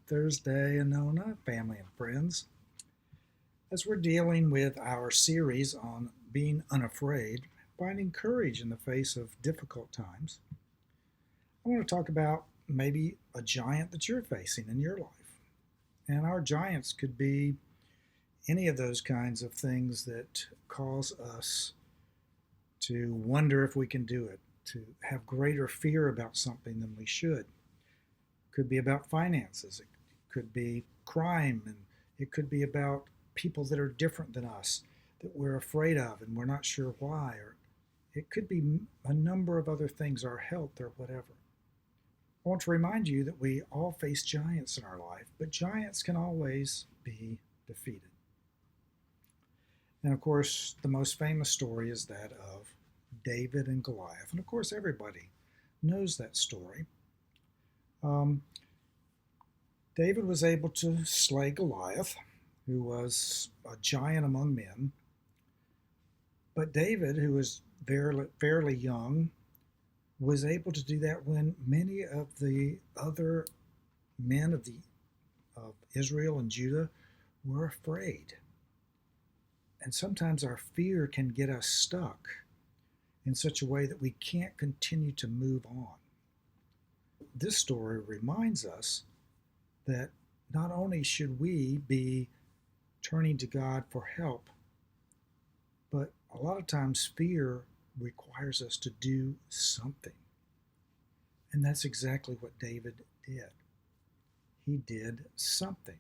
Thursday, Anona, family and friends. As we're dealing with our series on being unafraid, finding courage in the face of difficult times, I want to talk about maybe a giant that you're facing in your life. And our giants could be any of those kinds of things that cause us to wonder if we can do it, to have greater fear about something than we should. It could be about finances, it could be crime, and it could be about people that are different than us that we're afraid of and we're not sure why, or it could be a number of other things, our health or whatever. I want to remind you that we all face giants in our life, but giants can always be defeated. And of course, the most famous story is that of David and Goliath. And of course, everybody knows that story. Um, David was able to slay Goliath, who was a giant among men. But David, who was fairly young, was able to do that when many of the other men of Israel and Judah were afraid. And sometimes our fear can get us stuck in such a way that we can't continue to move on. This story reminds us that not only should we be turning to God for help, but a lot of times fear requires us to do something. And that's exactly what David did. He did something.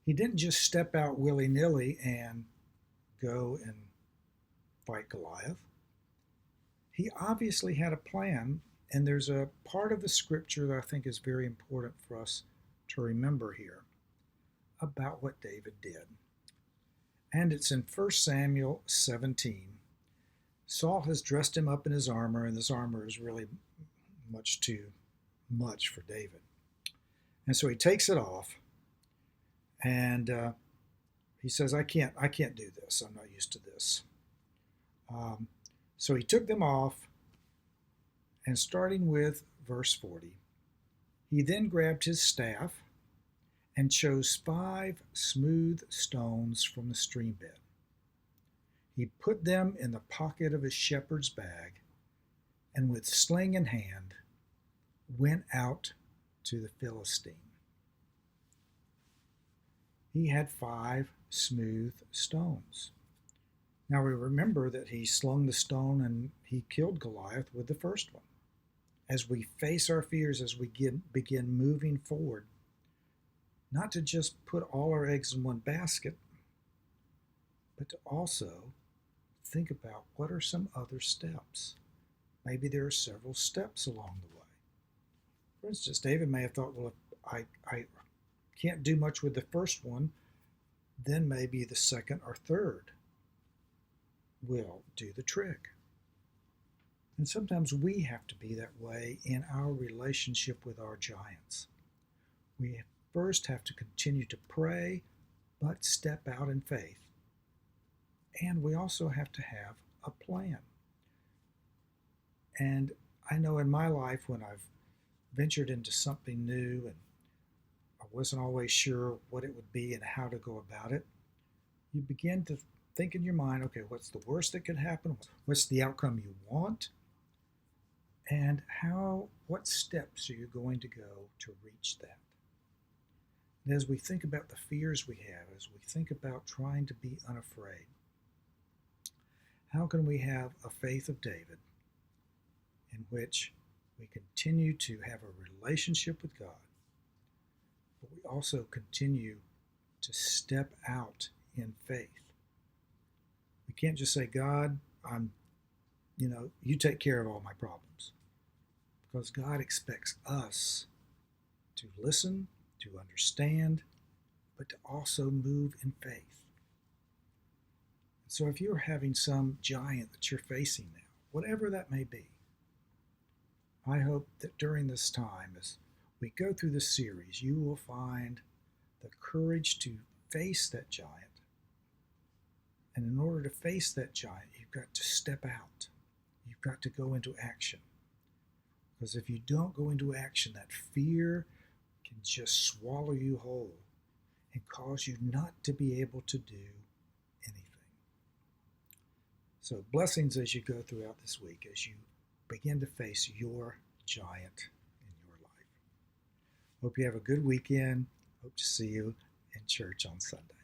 He didn't just step out willy-nilly and go and fight Goliath. He obviously had a plan, and there's a part of the scripture that I think is very important for us to remember here about what David did. And it's in 1 Samuel 17. Saul has dressed him up in his armor, and this armor is really much too much for David. And so he takes it off, and he says, I can't do this. I'm not used to this. So he took them off, and starting with verse 40, he then grabbed his staff and chose 5 smooth stones from the stream bed. He put them in the pocket of his shepherd's bag, and with sling in hand, went out to the Philistine. He had 5 smooth stones. Now we remember that he slung the stone and he killed Goliath with the first one. As we face our fears, as we begin moving forward, not to just put all our eggs in one basket, but to also think about what are some other steps. Maybe there are several steps along the way. For instance, David may have thought, well, if I can't do much with the first one, then maybe the second or third will do the trick. And sometimes we have to be that way in our relationship with our giants. We first have to continue to pray, but step out in faith. And we also have to have a plan. And I know in my life when I've ventured into something new and I wasn't always sure what it would be and how to go about it, you begin to think in your mind, okay, what's the worst that could happen? What's the outcome you want? And what steps are you going to go to reach that? And as we think about the fears we have, as we think about trying to be unafraid, how can we have a faith of David in which we continue to have a relationship with God, but we also continue to step out in faith? We can't just say, God, you take care of all my problems. Because God expects us to listen, to understand, but to also move in faith. So if you're having some giant that you're facing now, whatever that may be, I hope that during this time, as we go through this series, you will find the courage to face that giant. And in order to face that giant, you've got to step out. You've got to go into action. Because if you don't go into action, that fear can just swallow you whole and cause you not to be able to do anything. So, blessings as you go throughout this week, as you begin to face your giant in your life. Hope you have a good weekend. Hope to see you in church on Sunday.